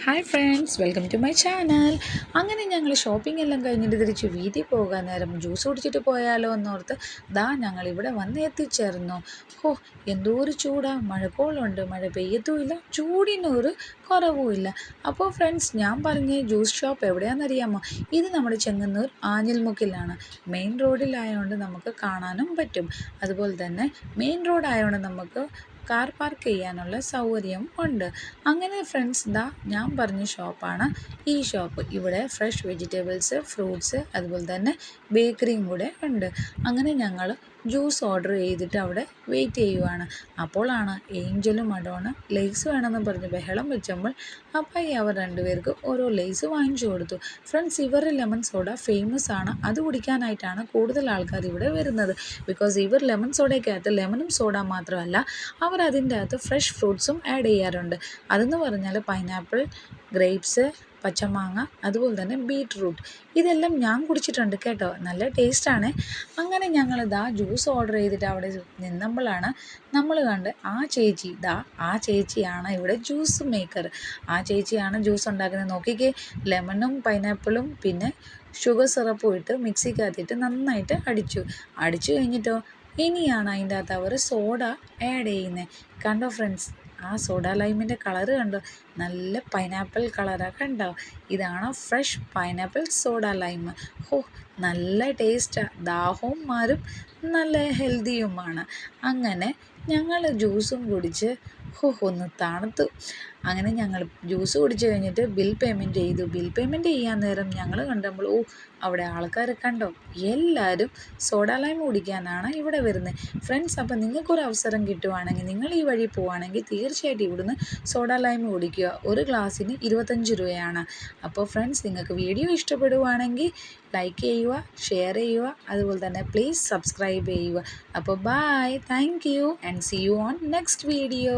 Hi friends, welcome to my channel. അങ്ങനെ ഞങ്ങൾ shopping എല്ലാം കഴിഞ്ഞിട്ട് തിരിച്ച് വീട്ടിൽ പോകാൻ നേരം ജ്യൂസ് കുടിച്ചിട്ട് പോയാലോ എന്നോർത്ത് ഞങ്ങളിവിടെ വന്ന് എത്തിച്ചേർന്നു. ഓ, എന്തോ ഒരു ചൂടാ! മഴക്കോളുണ്ട്, മഴ പെയ്യത്തുമില്ല, ചൂടിനൊരു കുറവുമില്ല. അപ്പോൾ ഫ്രണ്ട്സ്, ഞാൻ പറഞ്ഞ ജ്യൂസ് ഷോപ്പ് എവിടെയാണെന്നറിയാമോ? ഇത് നമ്മുടെ ചെങ്ങന്നൂർ ആഞ്ഞിൽമുക്കിലാണ്. മെയിൻ റോഡിലായതുകൊണ്ട് നമുക്ക് കാണാനും പറ്റും. അതുപോലെ തന്നെ മെയിൻ റോഡായതുകൊണ്ട് നമുക്ക് കാർ പാർക്ക് ചെയ്യാനുള്ള സൗകര്യം ഉണ്ട്. അങ്ങനെ ഫ്രണ്ട്സ്, ഞാൻ പറഞ്ഞ ഷോപ്പാണ് ഈ ഷോപ്പ്. ഇവിടെ ഫ്രഷ് വെജിറ്റബിൾസ്, ഫ്രൂട്ട്സ്, അതുപോലെ തന്നെ ബേക്കറിയും കൂടെ ഉണ്ട്. അങ്ങനെ ഞങ്ങൾ ജ്യൂസ് ഓർഡർ ചെയ്തിട്ട് അവിടെ വെയിറ്റ് ചെയ്യുവാണ്. അപ്പോഴാണ് ഏഞ്ചലും അഡോണ് ലേസ് വേണമെന്ന് പറഞ്ഞ് ബഹളം വെച്ചപ്പോൾ അപ്പായി അവർ രണ്ടുപേർക്ക് ഓരോ ലേസ് വാങ്ങിച്ചു കൊടുത്തു. ഫ്രണ്ട്സ്, ഇവരുടെ ലെമൺ സോഡ ഫേമസ് ആണ്. അത് കുടിക്കാനായിട്ടാണ് കൂടുതൽ ആൾക്കാർ ഇവിടെ വരുന്നത്. ബിക്കോസ് ഇവർ ലെമൺ സോഡയ്ക്കകത്ത് ലെമണും സോഡ മാത്രമല്ല, അവർ അതിൻ്റെ അകത്ത് ഫ്രഷ് ഫ്രൂട്ട്സും ആഡ് ചെയ്യാറുണ്ട്. അതെന്ന് പറഞ്ഞാൽ പൈനാപ്പിൾ, ഗ്രേപ്സ്, പച്ചമാങ്ങ, അതുപോലെ തന്നെ ബീറ്റ്റൂട്ട്. ഇതെല്ലാം ഞാൻ കുടിച്ചിട്ടുണ്ട് കേട്ടോ, നല്ല ടേസ്റ്റാണ്. അങ്ങനെ ഞങ്ങൾ ജ്യൂസ് ഓർഡർ ചെയ്തിട്ട് അവിടെ നിന്നപ്പോഴാണ് നമ്മൾ കണ്ട് ആ ചേച്ചിയാണ് ഇവിടെ ജ്യൂസ് മേക്കർ. ആ ചേച്ചിയാണ് ജ്യൂസ് ഉണ്ടാക്കുന്നത്. നോക്കിക്കേ, ലെമണും പൈനാപ്പിളും പിന്നെ ഷുഗർ സിറപ്പും ഇട്ട് മിക്സിക്കകത്തിട്ട് നന്നായിട്ട് അടിച്ചു കഴിഞ്ഞിട്ടോ ഇനിയാണ് അതിൻ്റെ അകത്ത് അവർ സോഡ ആഡ് ചെയ്യുന്നത്. കണ്ടോ ഫ്രണ്ട്സ്, ആ സോഡ ലൈമിൻ്റെ കളറ് കണ്ടോ, നല്ല പൈനാപ്പിൾ കളറാണ് കണ്ടോ. ഇതാണ് ഫ്രഷ് പൈനാപ്പിൾ സോഡ ലൈം. ഹോ, നല്ല ടേസ്റ്റാണ്, ദാഹവും മാറും, നല്ല ഹെൽത്തിയുമാണ്. അങ്ങനെ ഞങ്ങൾ ജ്യൂസും കുടിച്ച് ഒന്ന് തണുത്തു. അങ്ങനെ ഞങ്ങൾ ജ്യൂസ് കുടിച്ച് കഴിഞ്ഞിട്ട് ബിൽ പേയ്മെൻറ്റ് ചെയ്യാൻ നേരം ഞങ്ങൾ കണ്ടപ്പോൾ അവിടെ ആൾക്കാരെ കണ്ടോ, എല്ലാവരും സോഡ ലൈം കുടിക്കാനാണ് ഇവിടെ വരുന്നത്. ഫ്രണ്ട്സ്, അപ്പോൾ നിങ്ങൾക്കൊരു അവസരം കിട്ടുവാണെങ്കിൽ, നിങ്ങൾ ഈ വഴി പോവുകയാണെങ്കിൽ തീർച്ചയായിട്ടും ഇവിടുന്ന് സോഡ ലൈം കുടിക്കുക. ഒരു ഗ്ലാസ്സിന് 25 രൂപയാണ്. അപ്പോൾ ഫ്രണ്ട്സ്, നിങ്ങൾക്ക് വീഡിയോ ഇഷ്ടപ്പെടുവാണെങ്കിൽ ലൈക്ക് ചെയ്യുക, ഷെയർ ചെയ്യുക, അതുപോലെ തന്നെ പ്ലീസ് സബ്സ്ക്രൈബ് ചെയ്യുക. അപ്പോൾ bye, thank you and see you on next video.